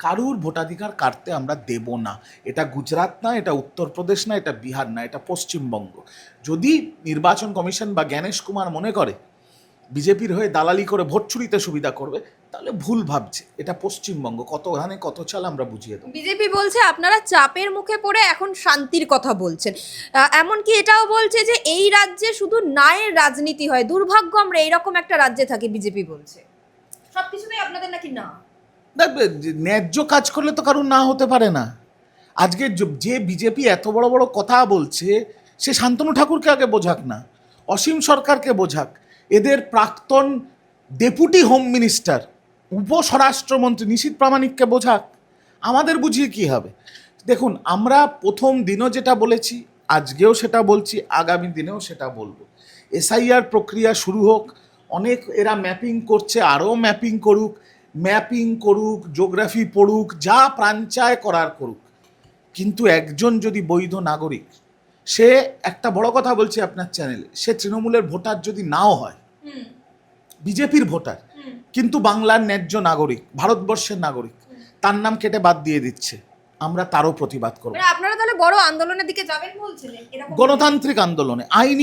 কারুর ভোটাধিকার কাটতে আমরা দেব না। এটা গুজরাট না, এটা উত্তরপ্রদেশ না, এটা বিহার না, এটা পশ্চিমবঙ্গ। যদি নির্বাচন কমিশন বা জ্ঞানেশ কুমার মনে করে বিজেপির হয়ে দালালি করে ভোট চুরিতে সুবিধা করবে, তাহলে ভুল ভাবছে। এটা পশ্চিমবঙ্গ, কত ধানে কত চাল আমরা বুঝিয়ে দেবো। বিজেপি বলছে আপনারা চাপের মুখে পড়ে এখন শান্তির কথা বলছেন, এমনকি এটাও বলছে যে এই রাজ্যে শুধু ন্যায়ের রাজনীতি হয়, দুর্ভাগ্য আমরা এইরকম একটা রাজ্যে থাকি। বিজেপি বলছে সবকিছুতেই আপনাদের নাকি না। দেখবে, ন্যায্য কাজ করলে তো কারণ না হতে পারে না। আজকে যে বিজেপি এত বড় বড় কথা বলছে, সে শান্তনু ঠাকুরকে আগে বোঝাক না, অসীম সরকারকে বোঝাক, এদের প্রাক্তন ডেপুটি হোম মিনিস্টার, উপস্বরাষ্ট্রমন্ত্রী নিশীথ প্রামাণিককে বোঝাক। আমাদের বুঝিয়ে কি হবে? দেখুন, আমরা প্রথম দিনও যেটা বলেছি, আজকেও সেটা বলছি, আগামী দিনেও সেটা বলবো। এসআইআর প্রক্রিয়া শুরু হোক, অনেক এরা ম্যাপিং করছে, আরও ম্যাপিং করুক, জিওগ্রাফি পড়ুক, যা প্রাঞ্চায় করার করুক। কিন্তু একজন যদি বৈধ নাগরিক, সে একটা বড় কথা বলছি আপনার চ্যানেলে, সে তৃণমূলের ভোটার যদি নাও হয়, বিজেপির ভোটার, কিন্তু বাংলার ন্যায্য নাগরিক, ভারতবর্ষের নাগরিক, তার নাম কেটে বাদ দিয়ে দিচ্ছে, আমরা তারও প্রতিবাদ করব। আপনারা তাহলে বড় আন্দোলনের দিকে যাবেন বলছিলেন, এরকম গণতান্ত্রিক আন্দোলনে, আইনি